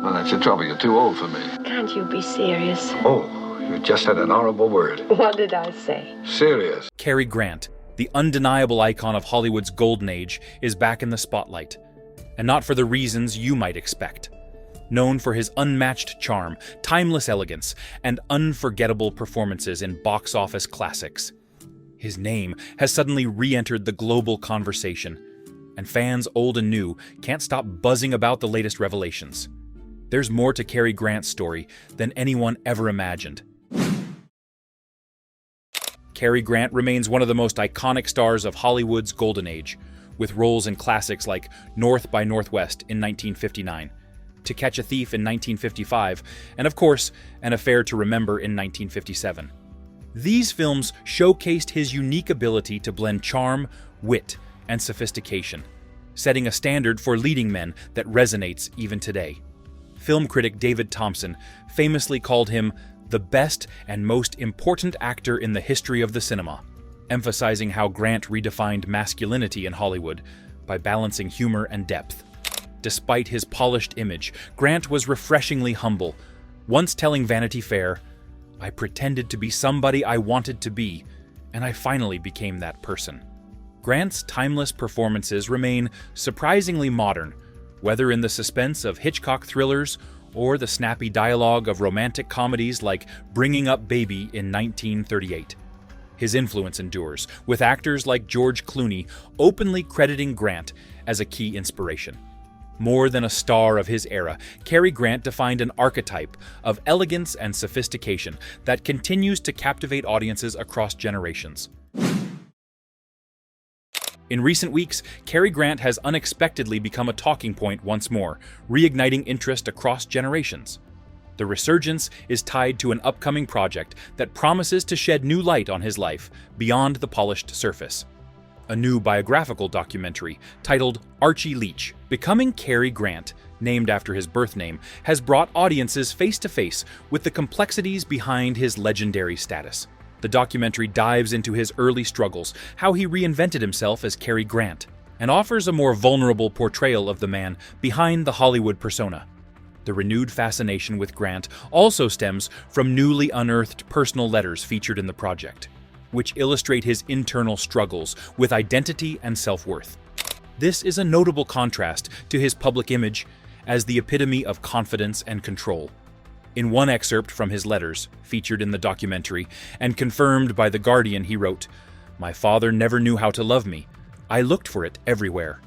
Well, that's the trouble. You're too old for me. Can't you be serious? Oh, you just said an horrible word. What did I say? Serious. Cary Grant, the undeniable icon of Hollywood's golden age, is back in the spotlight. And not for the reasons you might expect. Known for his unmatched charm, timeless elegance, and unforgettable performances in box office classics, his name has suddenly re-entered the global conversation, and fans old and new can't stop buzzing about the latest revelations. There's more to Cary Grant's story than anyone ever imagined. Cary Grant remains one of the most iconic stars of Hollywood's golden age, with roles in classics like North by Northwest in 1959, To Catch a Thief in 1955, and of course, An Affair to Remember in 1957. These films showcased his unique ability to blend charm, wit, and sophistication, setting a standard for leading men that resonates even today. Film critic David Thompson famously called him the best and most important actor in the history of the cinema, emphasizing how Grant redefined masculinity in Hollywood by balancing humor and depth. Despite his polished image, Grant was refreshingly humble, once telling Vanity Fair, "I pretended to be somebody I wanted to be, and I finally became that person." Grant's timeless performances remain surprisingly modern, whether in the suspense of Hitchcock thrillers or the snappy dialogue of romantic comedies like Bringing Up Baby in 1938. His influence endures, with actors like George Clooney openly crediting Grant as a key inspiration. More than a star of his era, Cary Grant defined an archetype of elegance and sophistication that continues to captivate audiences across generations. In recent weeks, Cary Grant has unexpectedly become a talking point once more, reigniting interest across generations. The Resurgence is tied to an upcoming project that promises to shed new light on his life beyond the polished surface. A new biographical documentary titled Archie Leach, Becoming Cary Grant, named after his birth name, has brought audiences face to face with the complexities behind his legendary status. The documentary dives into his early struggles, how he reinvented himself as Cary Grant, and offers a more vulnerable portrayal of the man behind the Hollywood persona. The renewed fascination with Grant also stems from newly unearthed personal letters featured in the project, which illustrate his internal struggles with identity and self-worth. This is a notable contrast to his public image as the epitome of confidence and control. In one excerpt from his letters, featured in the documentary, and confirmed by The Guardian, he wrote, "My father never knew how to love me. I looked for it everywhere."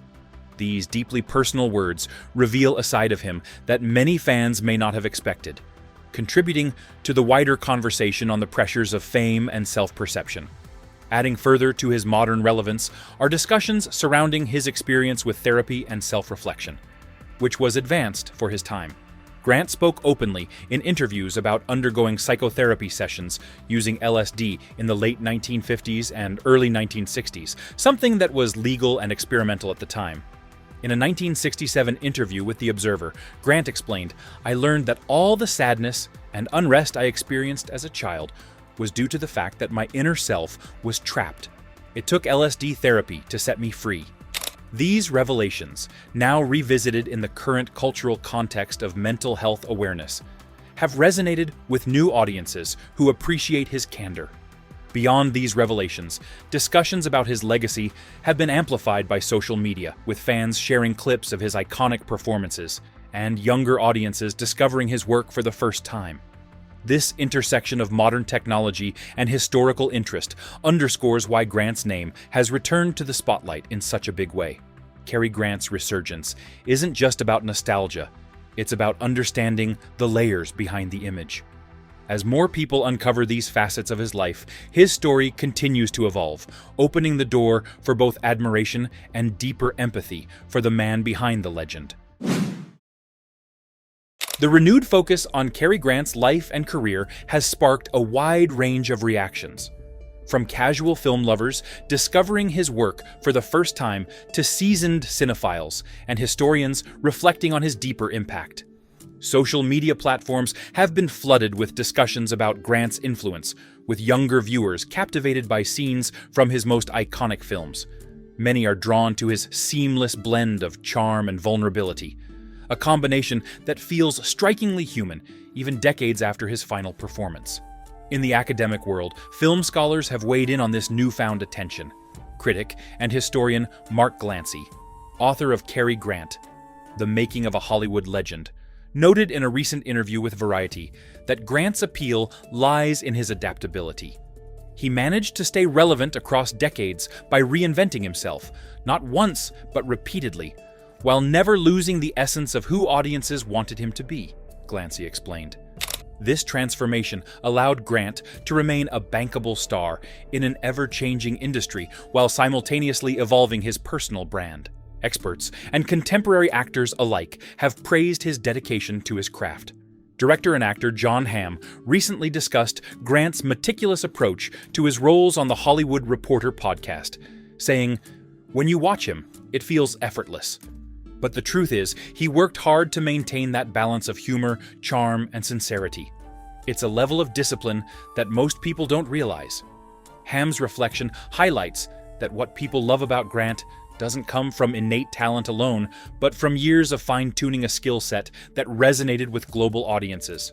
These deeply personal words reveal a side of him that many fans may not have expected, contributing to the wider conversation on the pressures of fame and self-perception. Adding further to his modern relevance are discussions surrounding his experience with therapy and self-reflection, which was advanced for his time. Grant spoke openly in interviews about undergoing psychotherapy sessions using LSD in the late 1950s and early 1960s, something that was legal and experimental at the time. In a 1967 interview with The Observer, Grant explained, "I learned that all the sadness and unrest I experienced as a child was due to the fact that my inner self was trapped. It took LSD therapy to set me free." These revelations, now revisited in the current cultural context of mental health awareness, have resonated with new audiences who appreciate his candor. Beyond these revelations, discussions about his legacy have been amplified by social media, with fans sharing clips of his iconic performances and younger audiences discovering his work for the first time. This intersection of modern technology and historical interest underscores why Grant's name has returned to the spotlight in such a big way. Cary Grant's Resurgence isn't just about nostalgia, it's about understanding the layers behind the image. As more people uncover these facets of his life, his story continues to evolve, opening the door for both admiration and deeper empathy for the man behind the legend. The renewed focus on Cary Grant's life and career has sparked a wide range of reactions, from casual film lovers discovering his work for the first time to seasoned cinephiles and historians reflecting on his deeper impact. Social media platforms have been flooded with discussions about Grant's influence, with younger viewers captivated by scenes from his most iconic films. Many are drawn to his seamless blend of charm and vulnerability, a combination that feels strikingly human, even decades after his final performance. In the academic world, film scholars have weighed in on this newfound attention. Critic and historian Mark Glancy, author of Cary Grant, The Making of a Hollywood Legend, noted in a recent interview with Variety that Grant's appeal lies in his adaptability. He managed to stay relevant across decades by reinventing himself, not once but repeatedly, while never losing the essence of who audiences wanted him to be, Glancy explained. This transformation allowed Grant to remain a bankable star in an ever-changing industry while simultaneously evolving his personal brand. Experts and contemporary actors alike have praised his dedication to his craft. Director and actor Jon Hamm recently discussed Grant's meticulous approach to his roles on the Hollywood Reporter podcast, saying, "When you watch him, it feels effortless. But the truth is, he worked hard to maintain that balance of humor, charm, and sincerity. It's a level of discipline that most people don't realize." Hamm's reflection highlights that what people love about Grant doesn't come from innate talent alone, but from years of fine-tuning a skill set that resonated with global audiences.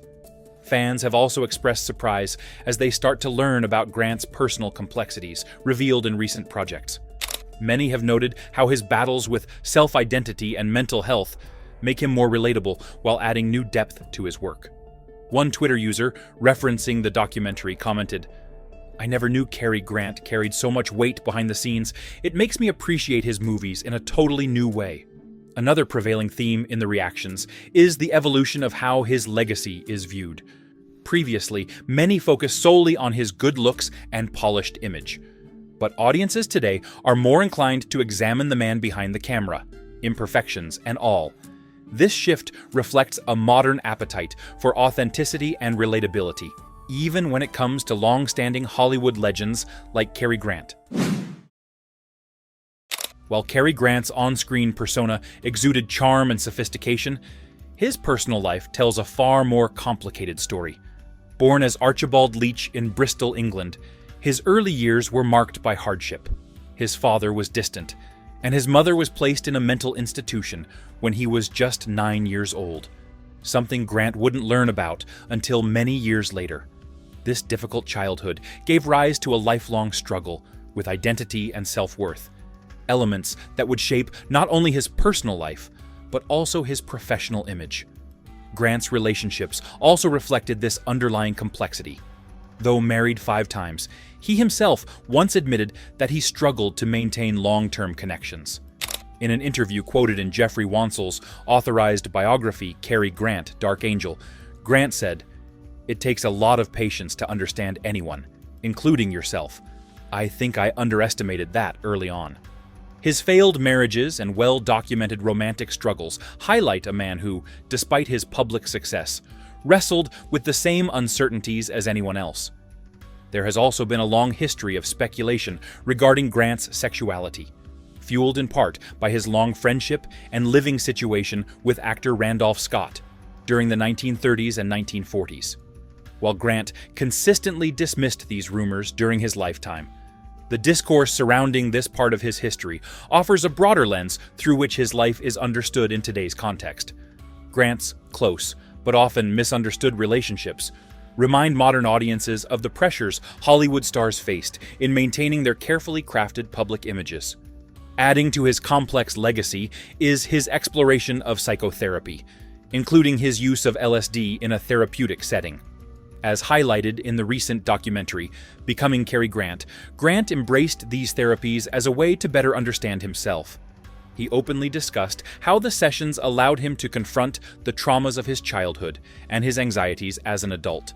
Fans have also expressed surprise as they start to learn about Grant's personal complexities revealed in recent projects. Many have noted how his battles with self-identity and mental health make him more relatable while adding new depth to his work. One Twitter user, referencing the documentary, commented, "I never knew Cary Grant carried so much weight behind the scenes. It makes me appreciate his movies in a totally new way." Another prevailing theme in the reactions is the evolution of how his legacy is viewed. Previously, many focused solely on his good looks and polished image. But audiences today are more inclined to examine the man behind the camera, imperfections and all. This shift reflects a modern appetite for authenticity and relatability, even when it comes to long-standing Hollywood legends like Cary Grant. While Cary Grant's on-screen persona exuded charm and sophistication, his personal life tells a far more complicated story. Born as Archibald Leach in Bristol, England, his early years were marked by hardship. His father was distant, and his mother was placed in a mental institution when he was just 9 years old, something Grant wouldn't learn about until many years later. This difficult childhood gave rise to a lifelong struggle with identity and self-worth, elements that would shape not only his personal life, but also his professional image. Grant's relationships also reflected this underlying complexity. Though married 5 times, he himself once admitted that he struggled to maintain long-term connections. In an interview quoted in Jeffrey Wansel's authorized biography, Cary Grant, Dark Angel, Grant said, "It takes a lot of patience to understand anyone, including yourself. I think I underestimated that early on." His failed marriages and well-documented romantic struggles highlight a man who, despite his public success, wrestled with the same uncertainties as anyone else. There has also been a long history of speculation regarding Grant's sexuality, fueled in part by his long friendship and living situation with actor Randolph Scott during the 1930s and 1940s. While Grant consistently dismissed these rumors during his lifetime, the discourse surrounding this part of his history offers a broader lens through which his life is understood in today's context. Grant's close, but often misunderstood relationships remind modern audiences of the pressures Hollywood stars faced in maintaining their carefully crafted public images. Adding to his complex legacy is his exploration of psychotherapy, including his use of LSD in a therapeutic setting. As highlighted in the recent documentary, Becoming Cary Grant, Grant embraced these therapies as a way to better understand himself. He openly discussed how the sessions allowed him to confront the traumas of his childhood and his anxieties as an adult.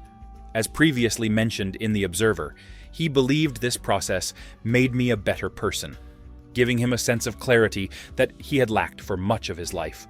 As previously mentioned in The Observer, he believed this process made me a better person, giving him a sense of clarity that he had lacked for much of his life.